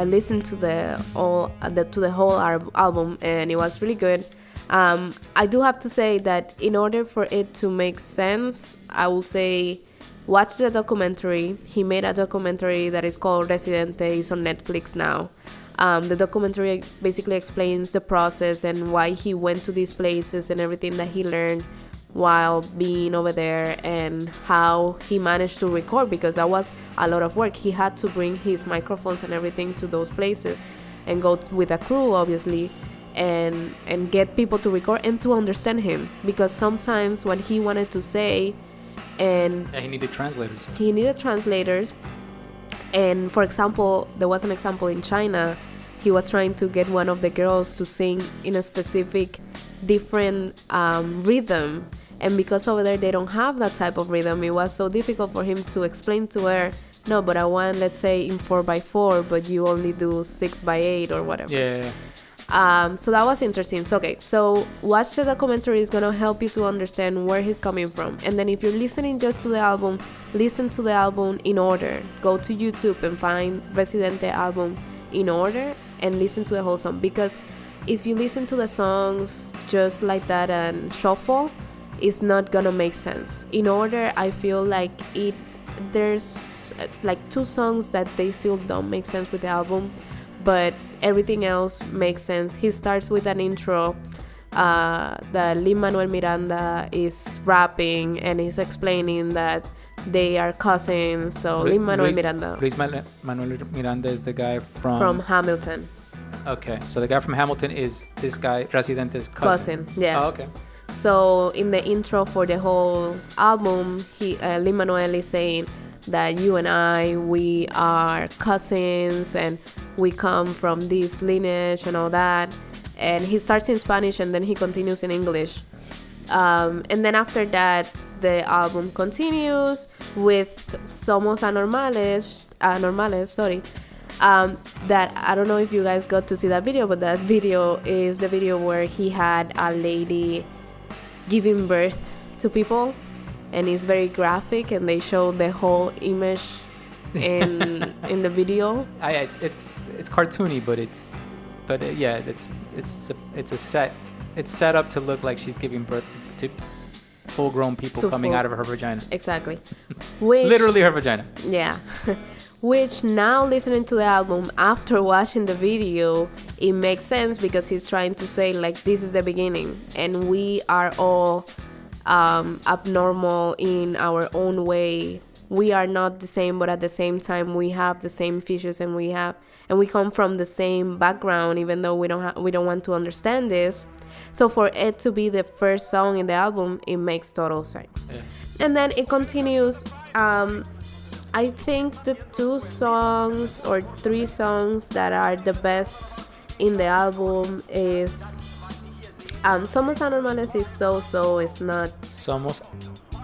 Speaker 3: listened to the whole album, and it was really good. I do have to say that in order for it to make sense, I will say watch the documentary. He made a documentary that is called Residente. It's on Netflix now. The documentary basically explains the process and why he went to these places and everything that he learned while being over there, and how he managed to record, because that was a lot of work. He had to bring his microphones and everything to those places and go with a crew, obviously, and get people to record and to understand him, because sometimes what he wanted to say, and
Speaker 2: he needed translators.
Speaker 3: And for example, there was an example in China. He was trying to get one of the girls to sing in a specific different rhythm, and because over there they don't have that type of rhythm, it was so difficult for him to explain to her, no, but I want, let's say, in 4x4, but you only do 6x8 or whatever. So that was interesting. So watch the documentary. Is gonna help you to understand where he's coming from. And then if you're listening just to the album, listen to the album in order. Go to YouTube and find Residente album in order and listen to the whole song, because if you listen to the songs just like that and shuffle, it's not gonna make sense. In order, I feel like there's like 2 songs that they still don't make sense with the album, but everything else makes sense. He starts with an intro that Lin-Manuel Miranda is rapping, and he's explaining that they are cousins. So Lin-Manuel Miranda.
Speaker 2: Manuel Miranda is the guy
Speaker 3: from Hamilton.
Speaker 2: Okay, so the guy from Hamilton is this guy, Residente's cousin.
Speaker 3: Yeah.
Speaker 2: Oh, okay.
Speaker 3: So in the intro for the whole album, Lin-Manuel is saying that you and I, we are cousins and we come from this lineage and all that. And he starts in Spanish and then he continues in English. And then after that, the album continues with Somos Anormales, that I don't know if you guys got to see that video, but that video is the video where he had a lady giving birth to people, and it's very graphic, and they show the whole image in the video.
Speaker 2: It's cartoony, but it's set up to look like she's giving birth to full-grown people coming out of her vagina.
Speaker 3: Exactly.
Speaker 2: Literally her vagina.
Speaker 3: Yeah. Which now, listening to the album after watching the video, it makes sense, because he's trying to say like this is the beginning and we are all abnormal in our own way. We are not the same, but at the same time we have the same features, and we come from the same background, even though we don't want to understand this. So for it to be the first song in the album, it makes total sense. Yeah. And then it continues. I think the 2 songs or 3 songs that are the best in the album is Somos Anormales is so it's not. Somos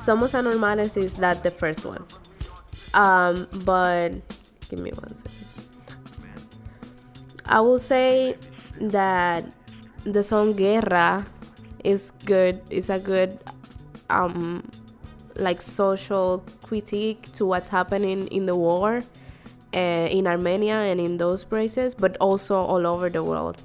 Speaker 3: Anormales is not the first one. But give me 1 second. I will say that the song Guerra is good. It's a good like social critique to what's happening in the war in Armenia and in those places, but also all over the world.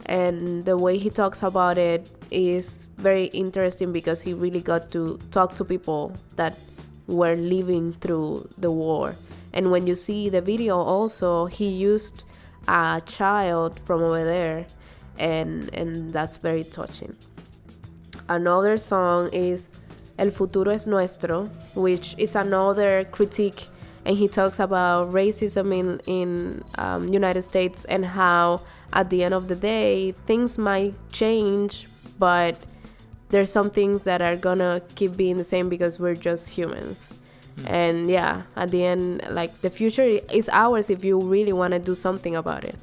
Speaker 3: And the way he talks about it is very interesting, because he really got to talk to people that were living through the war. And when you see the video also, he used a child from over there, and that's very touching. Another song is El Futuro es Nuestro, which is another critique, and he talks about racism in United States, and how at the end of the day things might change, but there's some things that are gonna keep being the same because we're just humans. And yeah, at the end, like, the future is ours if you really want to do something about it.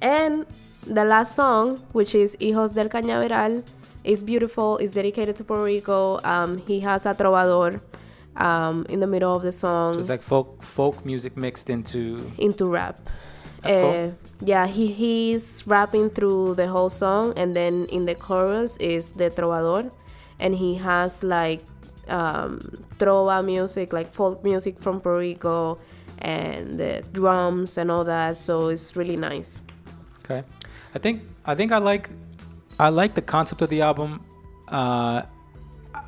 Speaker 3: And the last song, which is Hijos del Cañaveral, is beautiful. It's dedicated to Puerto Rico. He has a trovador in the middle of the song.
Speaker 2: So it's like folk music mixed into
Speaker 3: rap.
Speaker 2: That's cool.
Speaker 3: Yeah, he's rapping through the whole song, and then in the chorus is the trovador, and he has like trova music, like folk music from Puerto Rico, and the drums and all that. So it's really nice.
Speaker 2: Okay, I think I like the concept of the album. I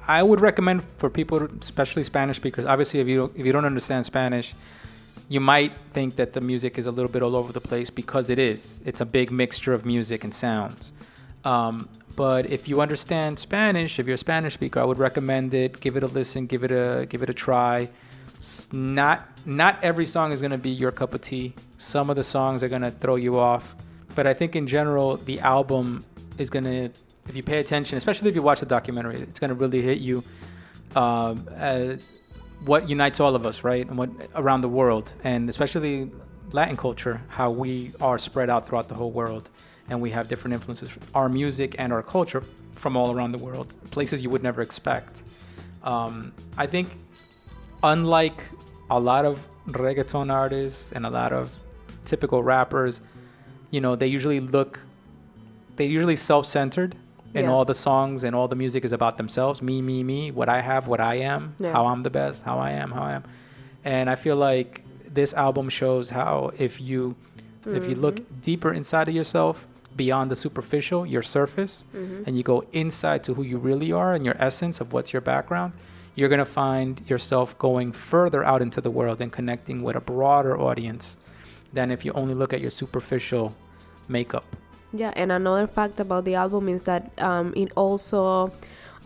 Speaker 2: I would recommend for people, especially Spanish speakers. Obviously, if you don't understand Spanish, you might think that the music is a little bit all over the place, because it is. It's a big mixture of music and sounds. But if you understand Spanish, if you're a Spanish speaker, I would recommend it. Give it a listen. Give it a try. Not every song is going to be your cup of tea. Some of the songs are going to throw you off. But I think in general, the album is going to, if you pay attention, especially if you watch the documentary, it's going to really hit you what unites all of us, right? And what around the world, and especially Latin culture, how we are spread out throughout the whole world. And we have different influences, our music and our culture, from all around the world, places you would never expect. I think unlike a lot of reggaeton artists and a lot of typical rappers, they usually self-centered, and all the songs and all the music is about themselves. Me, what I have, what I am, how I'm the best, how I am. And I feel like this album shows how if you look deeper inside of yourself, beyond the superficial, your surface, and you go inside to who you really are and your essence of what's your background, you're going to find yourself going further out into the world and connecting with a broader audience than if you only look at your superficial makeup.
Speaker 3: Yeah, and another fact about the album is that it also,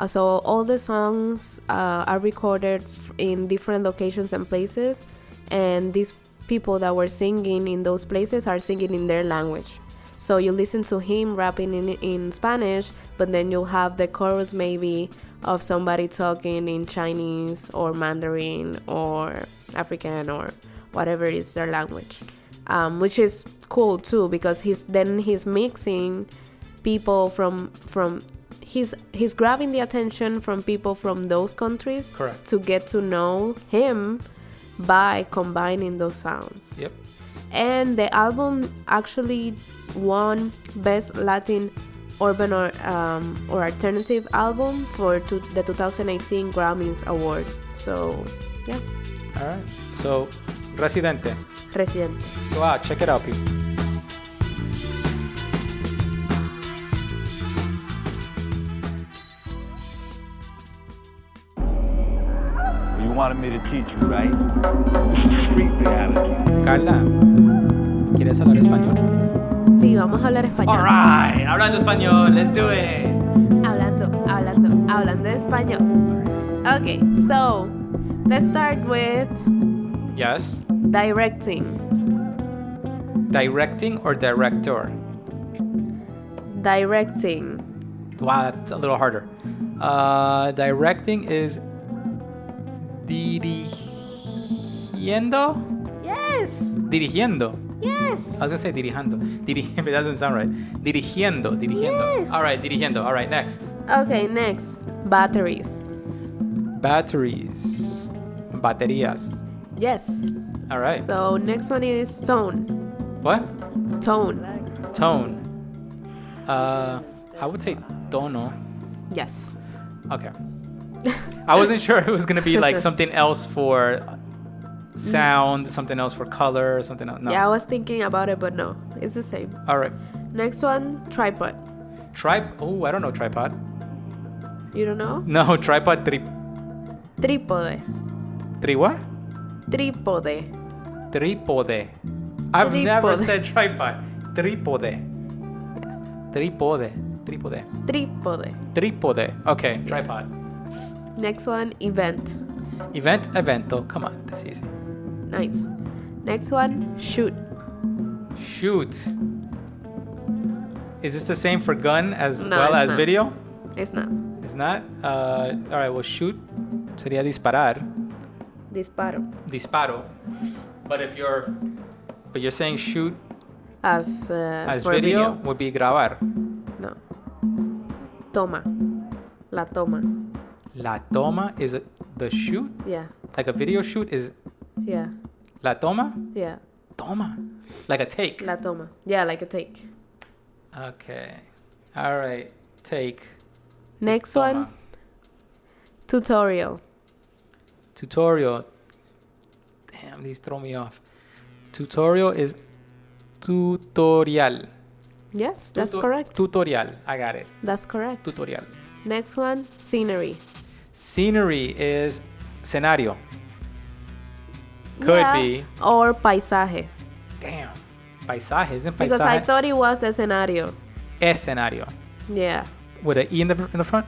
Speaker 3: so all the songs are recorded in different locations and places, and these people that were singing in those places are singing in their language. So you listen to him rapping in Spanish, but then you'll have the chorus maybe of somebody talking in Chinese or Mandarin or African or whatever is their language, which is cool too, because he's mixing people from he's grabbing the attention from people from those countries.
Speaker 2: Correct.
Speaker 3: To get to know him by combining those sounds.
Speaker 2: Yep.
Speaker 3: And the album actually won Best Latin Urban or Alternative Album for the 2018 Grammys Award. So, yeah.
Speaker 2: All right. So, Residente. Go out. Check it out, people.
Speaker 4: You wanted me to teach you, right? This is street reality.
Speaker 2: Carla, ¿quieres hablar español?
Speaker 3: Sí, vamos a hablar español.
Speaker 2: All right. Hablando español. Let's do it.
Speaker 3: Hablando español. Okay, so let's start with
Speaker 2: Yes.
Speaker 3: directing.
Speaker 2: Directing or director?
Speaker 3: Directing.
Speaker 2: Wow, that's a little harder. Directing is dirigiendo?
Speaker 3: Yes.
Speaker 2: Dirigiendo.
Speaker 3: Yes.
Speaker 2: I was gonna say dirijando. But that doesn't sound right. Dirigiendo.
Speaker 3: Yes.
Speaker 2: All right, dirigiendo. All right, next.
Speaker 3: Okay, next. Batteries.
Speaker 2: Baterias. Baterias.
Speaker 3: Yes.
Speaker 2: All right.
Speaker 3: So next one is tone.
Speaker 2: What?
Speaker 3: Tone.
Speaker 2: I would say Tono.
Speaker 3: Yes.
Speaker 2: Okay. I wasn't sure it was gonna be like something else for sound, something else for color, something else. No.
Speaker 3: Yeah, I was thinking about it, but no, it's the same.
Speaker 2: All right.
Speaker 3: Next one, tripod.
Speaker 2: Oh, I don't know tripod.
Speaker 3: You don't know?
Speaker 2: No, tripod.
Speaker 3: Trípode.
Speaker 2: What?
Speaker 3: Trípode.
Speaker 2: Trípode. I've never
Speaker 3: Trípode.
Speaker 2: said tripod. Trípode. Trípode. Okay, tripod.
Speaker 3: Next one, event.
Speaker 2: Evento. Come on, that's easy.
Speaker 3: Nice. Next one, shoot.
Speaker 2: Shoot. Is this the same for gun as
Speaker 3: No,
Speaker 2: well
Speaker 3: it's
Speaker 2: as
Speaker 3: not.
Speaker 2: video?
Speaker 3: It's not.
Speaker 2: It's not? All right, well, shoot sería disparar. Disparo. But you're saying shoot
Speaker 3: As for
Speaker 2: video would be grabar.
Speaker 3: No. Toma. La toma.
Speaker 2: La toma is the shoot?
Speaker 3: Yeah.
Speaker 2: Like a video shoot is
Speaker 3: Yeah.
Speaker 2: la toma?
Speaker 3: Yeah.
Speaker 2: Toma. Like a take.
Speaker 3: La toma. Yeah, like a take.
Speaker 2: Okay. All right. Take.
Speaker 3: Next
Speaker 2: Toma.
Speaker 3: one, tutorial.
Speaker 2: Damn, these throw me off. Tutorial is tutorial.
Speaker 3: Yes, that's correct.
Speaker 2: Tutorial. I got it.
Speaker 3: That's correct.
Speaker 2: Tutorial.
Speaker 3: Next one, scenery.
Speaker 2: Scenery is scenario. Could
Speaker 3: Yeah.
Speaker 2: be.
Speaker 3: Or paisaje.
Speaker 2: Damn. Paisaje, isn't paisaje?
Speaker 3: Because I thought it was escenario.
Speaker 2: Escenario.
Speaker 3: Yeah.
Speaker 2: With an E in the front?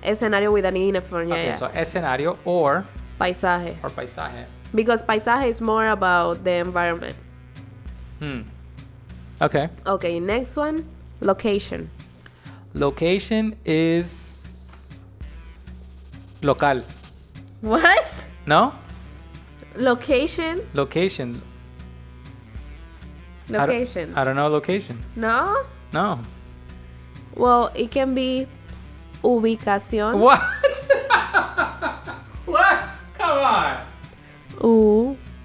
Speaker 3: Escenario with an E in the front. Yeah,
Speaker 2: Okay,
Speaker 3: yeah.
Speaker 2: so escenario or
Speaker 3: Paisaje.
Speaker 2: paisaje.
Speaker 3: Because paisaje is more about the environment.
Speaker 2: Okay.
Speaker 3: Okay, next one. Location.
Speaker 2: Location is local.
Speaker 3: What?
Speaker 2: No?
Speaker 3: Location?
Speaker 2: Location.
Speaker 3: Location.
Speaker 2: I don't know location.
Speaker 3: No?
Speaker 2: No.
Speaker 3: Well, it can be ubicación.
Speaker 2: What? What? Come on.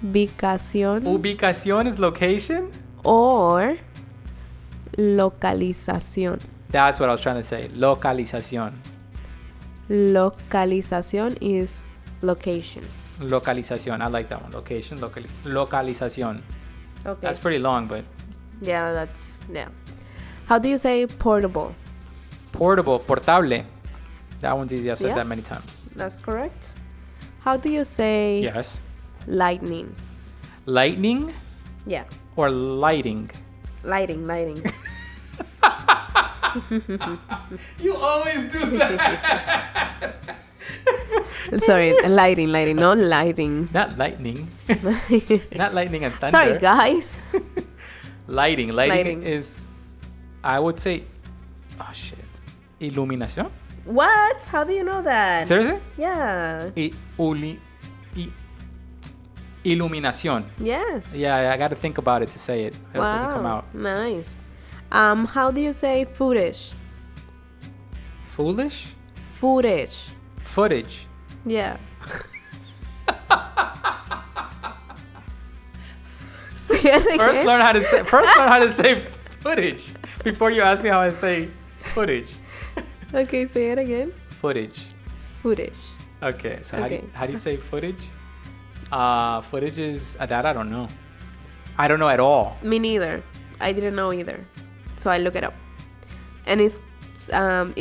Speaker 3: Ubicación.
Speaker 2: Ubicación is location?
Speaker 3: Or localización.
Speaker 2: That's what I was trying to say. Localización.
Speaker 3: Localización is location.
Speaker 2: Localización. I like that one. Location. Localización.
Speaker 3: Okay.
Speaker 2: That's pretty long, but
Speaker 3: Yeah. How do you say portable?
Speaker 2: portable. Portable. That one's easy. I've said
Speaker 3: Yeah.
Speaker 2: that many times.
Speaker 3: That's correct. How do you say
Speaker 2: Yes.
Speaker 3: lightning?
Speaker 2: Lightning
Speaker 3: Yeah.
Speaker 2: or lighting?
Speaker 3: Lighting.
Speaker 2: You always do that.
Speaker 3: Sorry, lighting, not lighting.
Speaker 2: Not lightning. Not lightning and thunder.
Speaker 3: Sorry, guys.
Speaker 2: Lighting
Speaker 3: Lighting.
Speaker 2: is, I would say, oh shit, Iluminación.
Speaker 3: What? How do you know that?
Speaker 2: Seriously?
Speaker 3: Yeah.
Speaker 2: Iluminación.
Speaker 3: Yes.
Speaker 2: Yeah, I got to think about it to say it. It doesn't come
Speaker 3: Wow.
Speaker 2: out.
Speaker 3: Nice. How do you say footage?
Speaker 2: Foolish?
Speaker 3: Footage.
Speaker 2: Footage.
Speaker 3: Yeah. Say it again.
Speaker 2: First learn how to say footage before you ask me how I say footage.
Speaker 3: Okay, say it again.
Speaker 2: Footage.
Speaker 3: Footage.
Speaker 2: Okay, so
Speaker 3: Okay.
Speaker 2: How do you say footage? Footage is that I don't know. I don't know at all.
Speaker 3: Me neither. I didn't know either. So I look it up. And it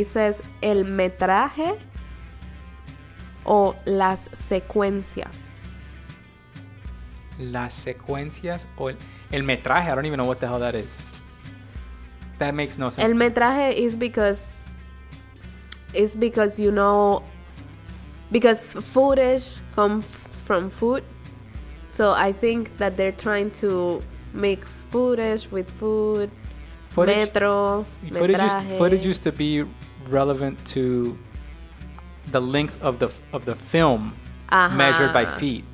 Speaker 3: says el metraje o las secuencias.
Speaker 2: Las secuencias o el metraje. I don't even know what the hell that is. That makes no sense.
Speaker 3: El metraje is because because footage comes from food. So I think that they're trying to mix footage with food. Metro, metraje.
Speaker 2: Footage used to be relevant to the length of the film measured by feet.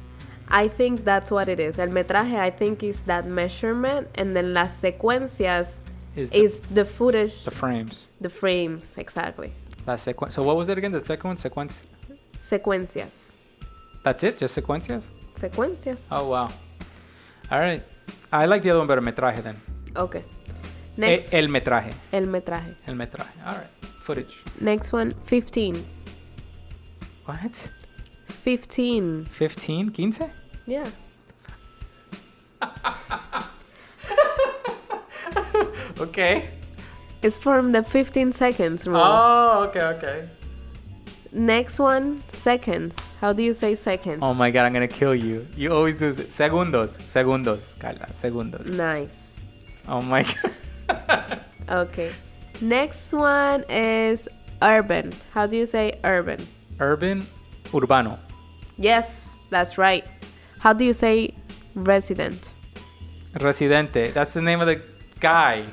Speaker 3: I think that's what it is. El metraje, I think, is that measurement, and then las secuencias is the footage,
Speaker 2: the frames.
Speaker 3: the frames, exactly.
Speaker 2: So what was it again? The second one,
Speaker 3: Secuencias.
Speaker 2: That's it? Just secuencias?
Speaker 3: Secuencias.
Speaker 2: Oh wow. All right. I like the other one better. Metraje then.
Speaker 3: Okay. Next.
Speaker 2: El metraje.
Speaker 3: El metraje.
Speaker 2: El metraje. All right. Footage.
Speaker 3: Next one, 15.
Speaker 2: What?
Speaker 3: 15.
Speaker 2: 15? Quince?
Speaker 3: Yeah.
Speaker 2: Okay.
Speaker 3: It's from the 15 seconds rule.
Speaker 2: Oh, okay.
Speaker 3: Next one, seconds. How do you say seconds?
Speaker 2: Oh my god, I'm gonna kill you. You always do this. Segundos, Carla, segundos.
Speaker 3: Nice.
Speaker 2: Oh my god.
Speaker 3: Okay. Next one is urban. How do you say urban?
Speaker 2: Urban, urbano.
Speaker 3: Yes, that's right. How do you say resident?
Speaker 2: Residente. That's the name of the guy,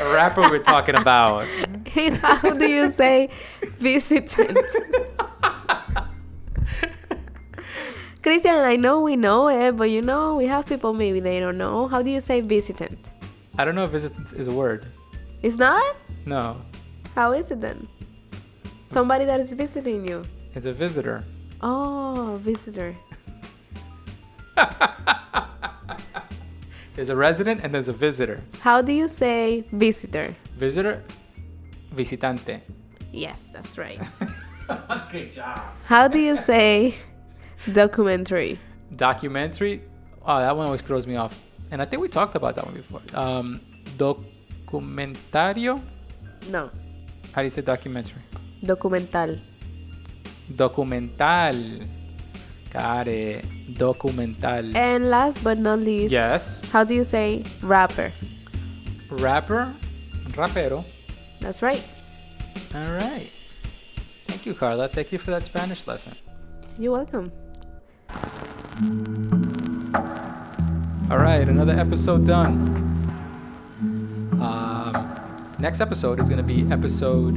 Speaker 2: the rapper we're talking about.
Speaker 3: And how do you say visitant? Christian, I know we know it, but we have people maybe they don't know. How do you say visitant?
Speaker 2: I don't know if visitant is a word.
Speaker 3: It's not?
Speaker 2: No,
Speaker 3: How is it then? Somebody that is visiting you.
Speaker 2: it's a visitor.
Speaker 3: Oh, visitor.
Speaker 2: There's a resident and there's a visitor.
Speaker 3: How do you say visitor?
Speaker 2: Visitor, visitante.
Speaker 3: Yes, that's right.
Speaker 2: Good job.
Speaker 3: How do you say documentary?
Speaker 2: Documentary. Oh, that one always throws me off. And I think we talked about that one before. Documentario.
Speaker 3: No.
Speaker 2: How do you say documentary?
Speaker 3: Documental.
Speaker 2: Documental. Got it. Documental.
Speaker 3: And last but not least,
Speaker 2: Yes.
Speaker 3: how do you say rapper?
Speaker 2: Rapper. Rapero.
Speaker 3: That's right.
Speaker 2: All right. Thank you, Carla. Thank you for that Spanish lesson.
Speaker 3: You're welcome.
Speaker 2: All right, another episode done. Next episode is going to be episode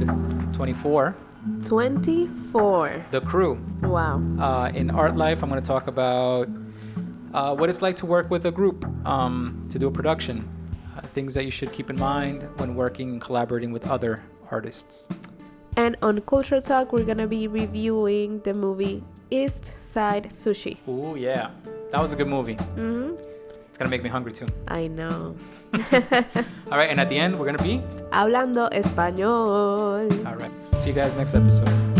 Speaker 2: 24.
Speaker 3: 24.
Speaker 2: The Crew.
Speaker 3: Wow.
Speaker 2: In art life, I'm going to talk about what it's like to work with a group to do a production. Things that you should keep in mind when working and collaborating with other artists.
Speaker 3: And on Culture Talk, we're going to be reviewing the movie East Side Sushi.
Speaker 2: Ooh, yeah. That was a good movie.
Speaker 3: Mm-hmm.
Speaker 2: It's going to make me hungry, too.
Speaker 3: I know.
Speaker 2: All right, and at the end, we're going to be...
Speaker 3: Hablando Español.
Speaker 2: All right. See you guys next episode.